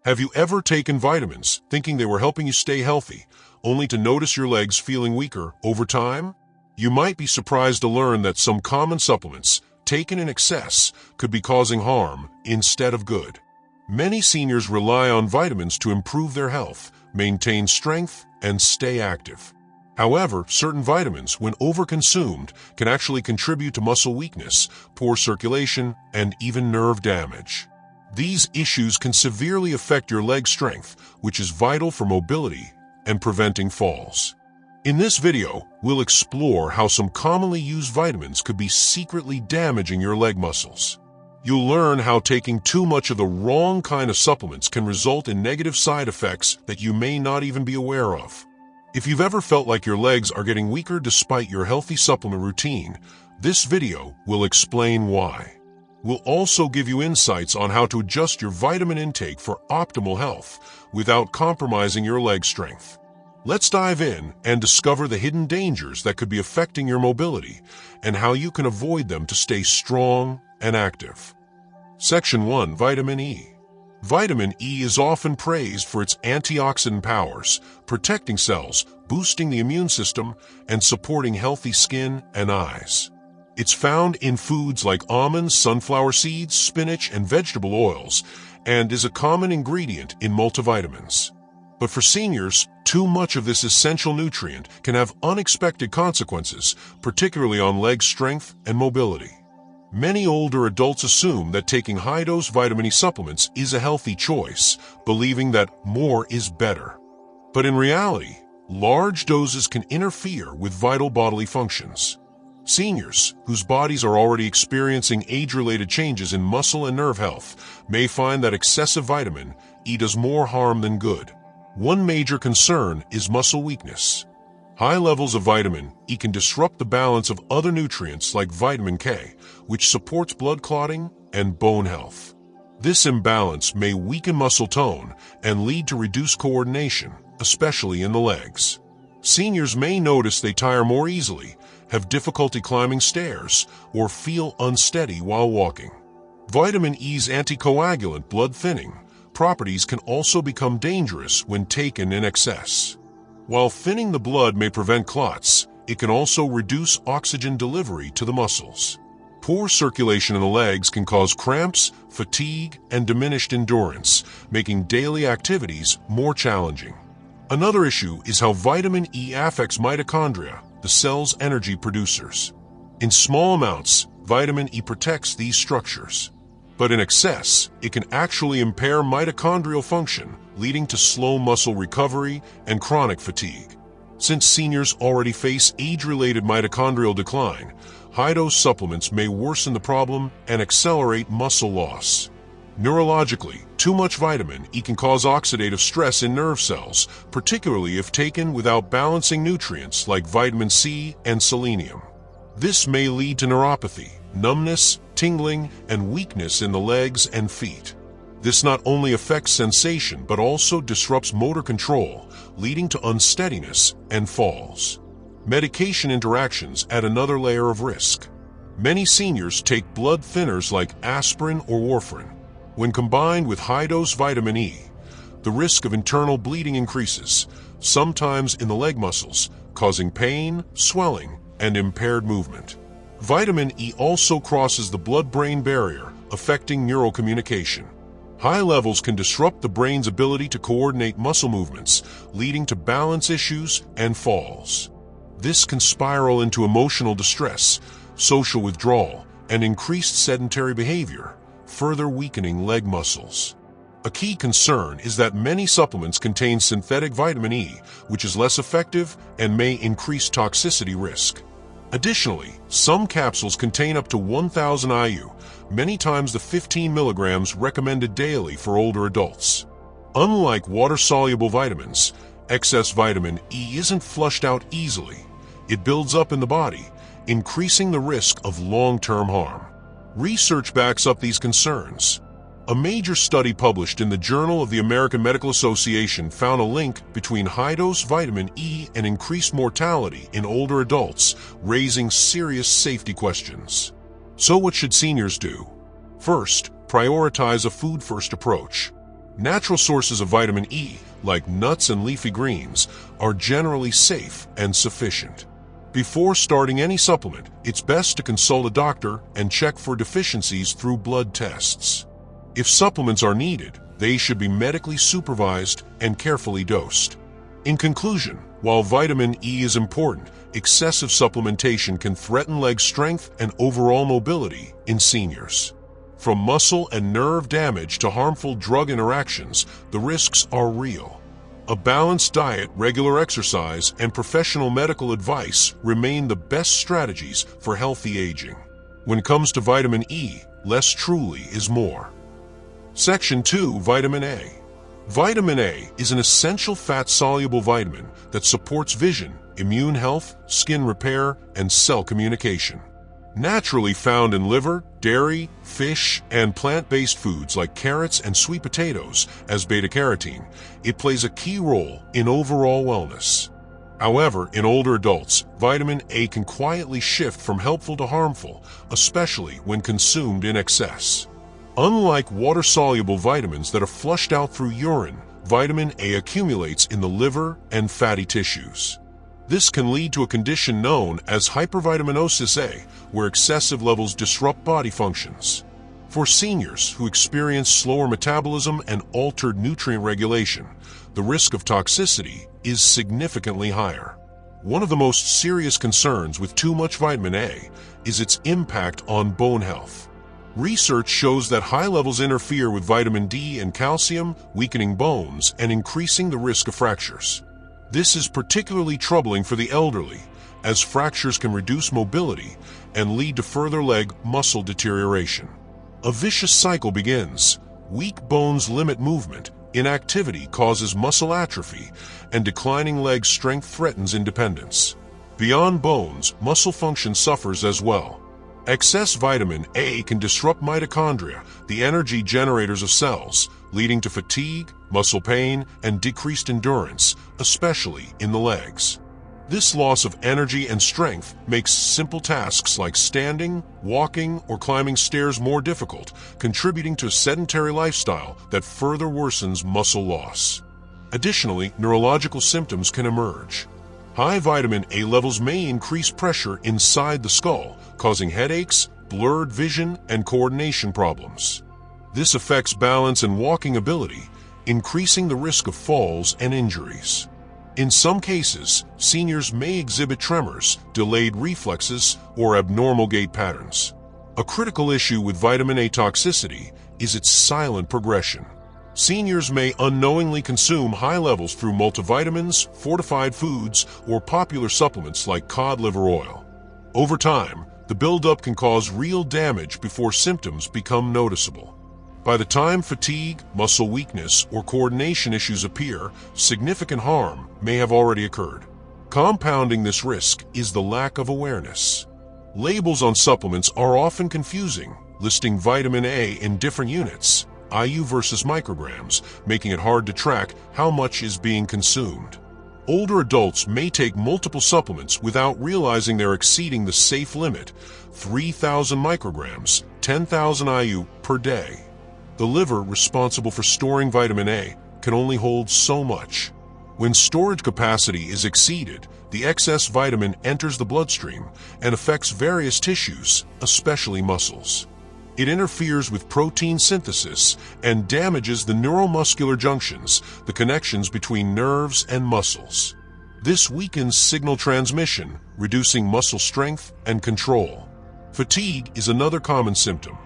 Have you ever taken vitamins thinking they were helping you stay healthy, only to notice your legs feeling weaker over time? You might be surprised to learn that some common supplements, taken in excess, could be causing harm instead of good. Many seniors rely on vitamins to improve their health, maintain strength, and stay active. However, certain vitamins, when overconsumed, can actually contribute to muscle weakness, poor circulation, and even nerve damage. These issues can severely affect your leg strength, which is vital for mobility and preventing falls. In this video, we'll explore how some commonly used vitamins could be secretly damaging your leg muscles. You'll learn how taking too much of the wrong kind of supplements can result in negative side effects that you may not even be aware of. If you've ever felt like your legs are getting weaker despite your healthy supplement routine, this video will explain why. We'll also give you insights on how to adjust your vitamin intake for optimal health without compromising your leg strength. Let's dive in and discover the hidden dangers that could be affecting your mobility and how you can avoid them to stay strong and active. Section 1. Vitamin E. Vitamin E is often praised for its antioxidant powers, protecting cells, boosting the immune system, and supporting healthy skin and eyes. It's found in foods like almonds, sunflower seeds, spinach, and vegetable oils, and is a common ingredient in multivitamins. But for seniors, too much of this essential nutrient can have unexpected consequences, particularly on leg strength and mobility. Many older adults assume that taking high-dose vitamin E supplements is a healthy choice, believing that more is better. But in reality, large doses can interfere with vital bodily functions. Seniors, whose bodies are already experiencing age-related changes in muscle and nerve health, may find that excessive vitamin E does more harm than good. One major concern is muscle weakness. High levels of vitamin E can disrupt the balance of other nutrients like vitamin K, which supports blood clotting and bone health. This imbalance may weaken muscle tone and lead to reduced coordination, especially in the legs. Seniors may notice they tire more easily, have difficulty climbing stairs, or feel unsteady while walking. Vitamin E's anticoagulant blood thinning properties can also become dangerous when taken in excess. While thinning the blood may prevent clots, it can also reduce oxygen delivery to the muscles. Poor circulation in the legs can cause cramps, fatigue, and diminished endurance, making daily activities more challenging. Another issue is how vitamin E affects mitochondria, the cell's energy producers. In small amounts, vitamin E protects these structures. But in excess, it can actually impair mitochondrial function, leading to slow muscle recovery and chronic fatigue. Since seniors already face age-related mitochondrial decline, high-dose supplements may worsen the problem and accelerate muscle loss. Neurologically, too much vitamin E can cause oxidative stress in nerve cells, particularly if taken without balancing nutrients like vitamin C and selenium. This may lead to neuropathy, numbness, tingling, and weakness in the legs and feet. This not only affects sensation but also disrupts motor control, leading to unsteadiness and falls. Medication interactions add another layer of risk. Many seniors take blood thinners like aspirin or warfarin. When combined with high-dose vitamin E, the risk of internal bleeding increases, sometimes in the leg muscles, causing pain, swelling, and impaired movement. Vitamin E also crosses the blood-brain barrier, affecting neural communication. High levels can disrupt the brain's ability to coordinate muscle movements, leading to balance issues and falls. This can spiral into emotional distress, social withdrawal, and increased sedentary behavior, further weakening leg muscles. A key concern is that many supplements contain synthetic vitamin E, which is less effective and may increase toxicity risk. Additionally, some capsules contain up to 1,000 IU, many times the 15 milligrams recommended daily for older adults. Unlike water-soluble vitamins, excess vitamin E isn't flushed out easily. It builds up in the body, increasing the risk of long-term harm. Research backs up these concerns. A major study published in the Journal of the American Medical Association found a link between high-dose vitamin E and increased mortality in older adults, raising serious safety questions. So what should seniors do? First, prioritize a food-first approach. Natural sources of vitamin E, like nuts and leafy greens, are generally safe and sufficient. Before starting any supplement, it's best to consult a doctor and check for deficiencies through blood tests. If supplements are needed, they should be medically supervised and carefully dosed. In conclusion, while vitamin E is important, excessive supplementation can threaten leg strength and overall mobility in seniors. From muscle and nerve damage to harmful drug interactions, the risks are real. A balanced diet, regular exercise, and professional medical advice remain the best strategies for healthy aging. When it comes to vitamin E, less truly is more. Section 2. Vitamin A. Vitamin A is an essential fat-soluble vitamin that supports vision, immune health, skin repair, and cell communication. Naturally found in liver, dairy, fish, and plant-based foods like carrots and sweet potatoes as beta-carotene, it plays a key role in overall wellness. However, in older adults, vitamin A can quietly shift from helpful to harmful, especially when consumed in excess. Unlike water-soluble vitamins that are flushed out through urine, vitamin A accumulates in the liver and fatty tissues. This can lead to a condition known as hypervitaminosis A, where excessive levels disrupt body functions. For seniors who experience slower metabolism and altered nutrient regulation, the risk of toxicity is significantly higher. One of the most serious concerns with too much vitamin A is its impact on bone health. Research shows that high levels interfere with vitamin D and calcium, weakening bones and increasing the risk of fractures. This is particularly troubling for the elderly, as fractures can reduce mobility and lead to further leg muscle deterioration. A vicious cycle begins. Weak bones limit movement, inactivity causes muscle atrophy, and declining leg strength threatens independence. Beyond bones, muscle function suffers as well. Excess vitamin A can disrupt mitochondria, the energy generators of cells, leading to fatigue, muscle pain, and decreased endurance, especially in the legs. This loss of energy and strength makes simple tasks like standing, walking, or climbing stairs more difficult, contributing to a sedentary lifestyle that further worsens muscle loss. Additionally, neurological symptoms can emerge. High vitamin A levels may increase pressure inside the skull, causing headaches, blurred vision, and coordination problems. This affects balance and walking ability, increasing the risk of falls and injuries. In some cases, seniors may exhibit tremors, delayed reflexes, or abnormal gait patterns. A critical issue with vitamin A toxicity is its silent progression. Seniors may unknowingly consume high levels through multivitamins, fortified foods, or popular supplements like cod liver oil. Over time, the buildup can cause real damage before symptoms become noticeable. By the time fatigue, muscle weakness, or coordination issues appear, significant harm may have already occurred. Compounding this risk is the lack of awareness. Labels on supplements are often confusing, listing vitamin A in different units, IU versus micrograms, making it hard to track how much is being consumed. Older adults may take multiple supplements without realizing they're exceeding the safe limit, 3,000 micrograms, 10,000 IU per day. The liver, responsible for storing vitamin A, can only hold so much. When storage capacity is exceeded, the excess vitamin enters the bloodstream and affects various tissues, especially muscles. It interferes with protein synthesis and damages the neuromuscular junctions, the connections between nerves and muscles. This weakens signal transmission, reducing muscle strength and control. Fatigue is another common symptom.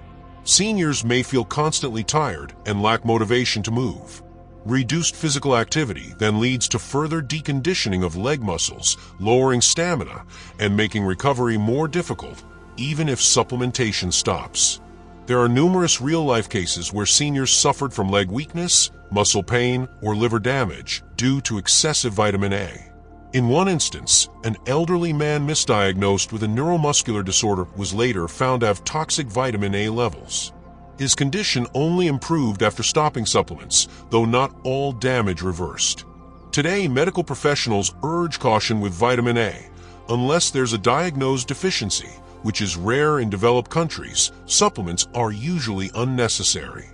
Seniors may feel constantly tired and lack motivation to move. Reduced physical activity then leads to further deconditioning of leg muscles, lowering stamina, and making recovery more difficult, even if supplementation stops. There are numerous real-life cases where seniors suffered from leg weakness, muscle pain, or liver damage due to excessive vitamin A. In one instance, an elderly man misdiagnosed with a neuromuscular disorder was later found to have toxic vitamin A levels. His condition only improved after stopping supplements, though not all damage reversed. Today, medical professionals urge caution with vitamin A. Unless there's a diagnosed deficiency, which is rare in developed countries, supplements are usually unnecessary.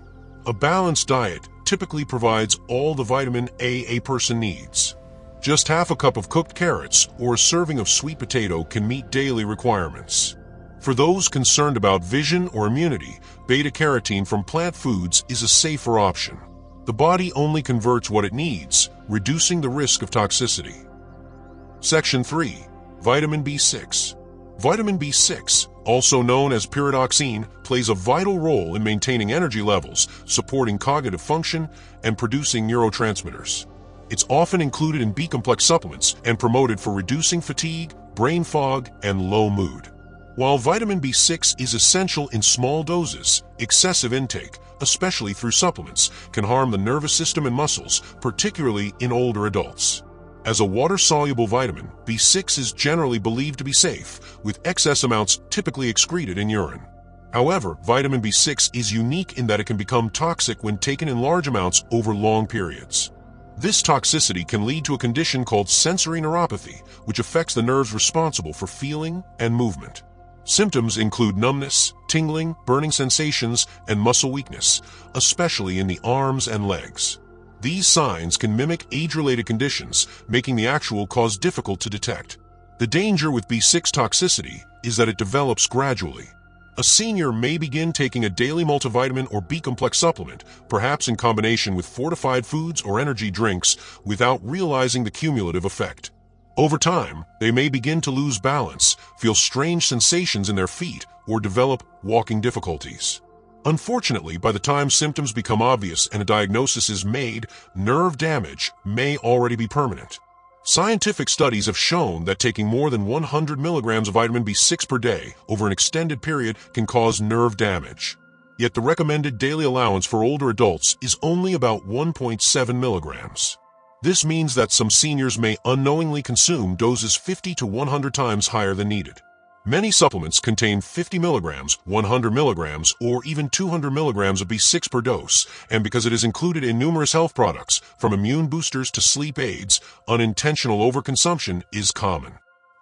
A balanced diet, typically provides all the vitamin A person needs. Just half a cup of cooked carrots or a serving of sweet potato can meet daily requirements. For those concerned about vision or immunity, beta-carotene from plant foods is a safer option. The body only converts what it needs, reducing the risk of toxicity. Section 3. Vitamin B6. Vitamin B6, also known as pyridoxine, plays a vital role in maintaining energy levels, supporting cognitive function, and producing neurotransmitters. It's often included in B-complex supplements and promoted for reducing fatigue, brain fog, and low mood. While vitamin B6 is essential in small doses, excessive intake, especially through supplements, can harm the nervous system and muscles, particularly in older adults. As a water-soluble vitamin, B6 is generally believed to be safe, with excess amounts typically excreted in urine. However, vitamin B6 is unique in that it can become toxic when taken in large amounts over long periods. This toxicity can lead to a condition called sensory neuropathy, which affects the nerves responsible for feeling and movement. Symptoms include numbness, tingling, burning sensations, and muscle weakness, especially in the arms and legs. These signs can mimic age-related conditions, making the actual cause difficult to detect. The danger with B6 toxicity is that it develops gradually. A senior may begin taking a daily multivitamin or B-complex supplement, perhaps in combination with fortified foods or energy drinks, without realizing the cumulative effect. Over time, they may begin to lose balance, feel strange sensations in their feet, or develop walking difficulties. Unfortunately, by the time symptoms become obvious and a diagnosis is made, nerve damage may already be permanent. Scientific studies have shown that taking more than 100 milligrams of vitamin B6 per day over an extended period can cause nerve damage. Yet the recommended daily allowance for older adults is only about 1.7 milligrams. This means that some seniors may unknowingly consume doses 50 to 100 times higher than needed. Many supplements contain 50 milligrams, 100 milligrams, or even 200 milligrams of B6 per dose, and because it is included in numerous health products, from immune boosters to sleep aids, unintentional overconsumption is common.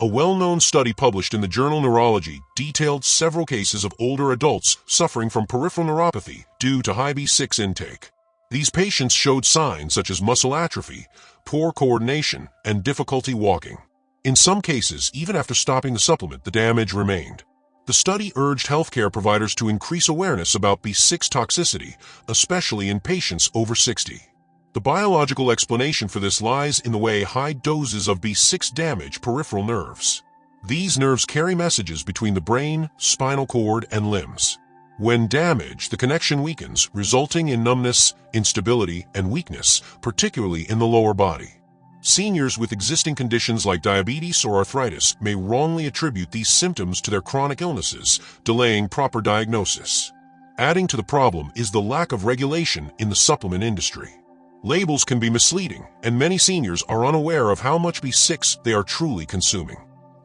A well-known study published in the journal Neurology detailed several cases of older adults suffering from peripheral neuropathy due to high B6 intake. These patients showed signs such as muscle atrophy, poor coordination, and difficulty walking. In some cases, even after stopping the supplement, the damage remained. The study urged healthcare providers to increase awareness about B6 toxicity, especially in patients over 60. The biological explanation for this lies in the way high doses of B6 damage peripheral nerves. These nerves carry messages between the brain, spinal cord, and limbs. When damaged, the connection weakens, resulting in numbness, instability, and weakness, particularly in the lower body. Seniors with existing conditions like diabetes or arthritis may wrongly attribute these symptoms to their chronic illnesses, delaying proper diagnosis. Adding to the problem is the lack of regulation in the supplement industry. Labels can be misleading, and many seniors are unaware of how much B6 they are truly consuming.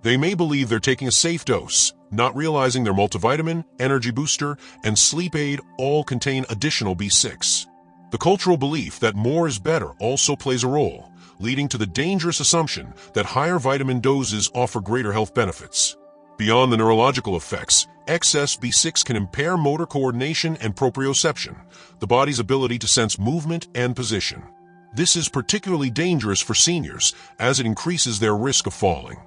They may believe they're taking a safe dose, not realizing their multivitamin, energy booster, and sleep aid all contain additional B6. The cultural belief that more is better also plays a role, leading to the dangerous assumption that higher vitamin doses offer greater health benefits. Beyond the neurological effects, excess B6 can impair motor coordination and proprioception, the body's ability to sense movement and position. This is particularly dangerous for seniors, as it increases their risk of falling.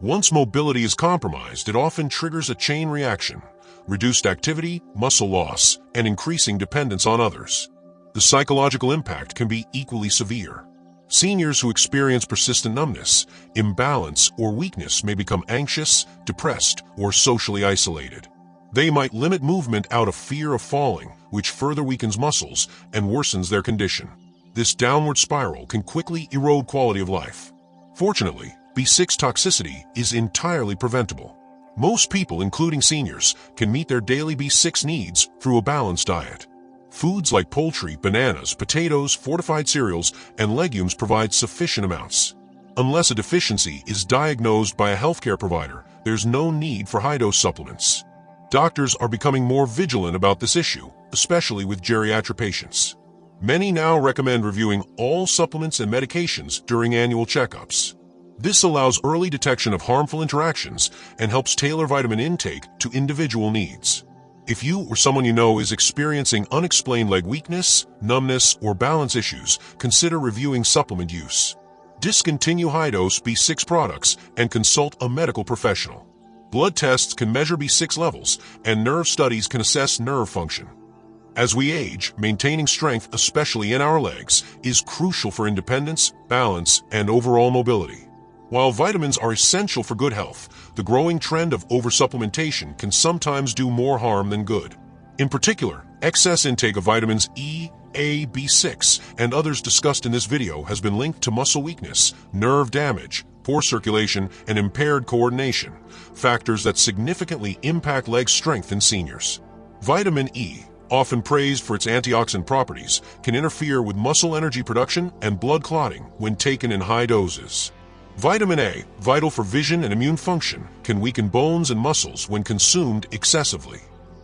Once mobility is compromised, it often triggers a chain reaction, reduced activity, muscle loss, and increasing dependence on others. The psychological impact can be equally severe. Seniors who experience persistent numbness, imbalance, or weakness may become anxious, depressed, or socially isolated. They might limit movement out of fear of falling, which further weakens muscles and worsens their condition. This downward spiral can quickly erode quality of life. Fortunately, B6 toxicity is entirely preventable. Most people, including seniors, can meet their daily B6 needs through a balanced diet. Foods like poultry, bananas, potatoes, fortified cereals, and legumes provide sufficient amounts. Unless a deficiency is diagnosed by a healthcare provider, there's no need for high-dose supplements. Doctors are becoming more vigilant about this issue, especially with geriatric patients. Many now recommend reviewing all supplements and medications during annual checkups. This allows early detection of harmful interactions and helps tailor vitamin intake to individual needs. If you or someone you know is experiencing unexplained leg weakness, numbness, or balance issues, consider reviewing supplement use. Discontinue high-dose B6 products and consult a medical professional. Blood tests can measure B6 levels, and nerve studies can assess nerve function. As we age, maintaining strength, especially in our legs, is crucial for independence, balance, and overall mobility. While vitamins are essential for good health, the growing trend of oversupplementation can sometimes do more harm than good. In particular, excess intake of vitamins E, A, B6, and others discussed in this video has been linked to muscle weakness, nerve damage, poor circulation, and impaired coordination, factors that significantly impact leg strength in seniors. Vitamin E, often praised for its antioxidant properties, can interfere with muscle energy production and blood clotting when taken in high doses. Vitamin A, vital for vision and immune function, can weaken bones and muscles when consumed excessively.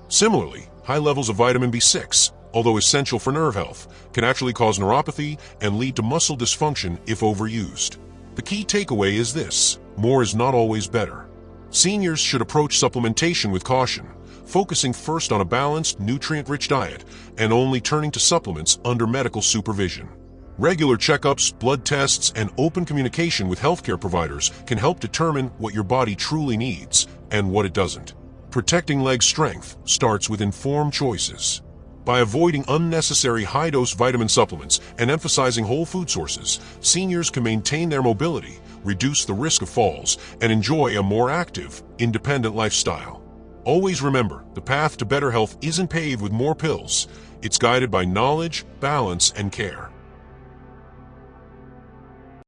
Similarly, high levels of vitamin B6, although essential for nerve health, can actually cause neuropathy and lead to muscle dysfunction if overused. The key takeaway is this: more is not always better. Seniors should approach supplementation with caution, focusing first on a balanced, nutrient-rich diet and only turning to supplements under medical supervision. Regular checkups, blood tests, and open communication with healthcare providers can help determine what your body truly needs and what it doesn't. Protecting leg strength starts with informed choices. By avoiding unnecessary high-dose vitamin supplements and emphasizing whole food sources, seniors can maintain their mobility, reduce the risk of falls, and enjoy a more active, independent lifestyle. Always remember, the path to better health isn't paved with more pills. It's guided by knowledge, balance, and care.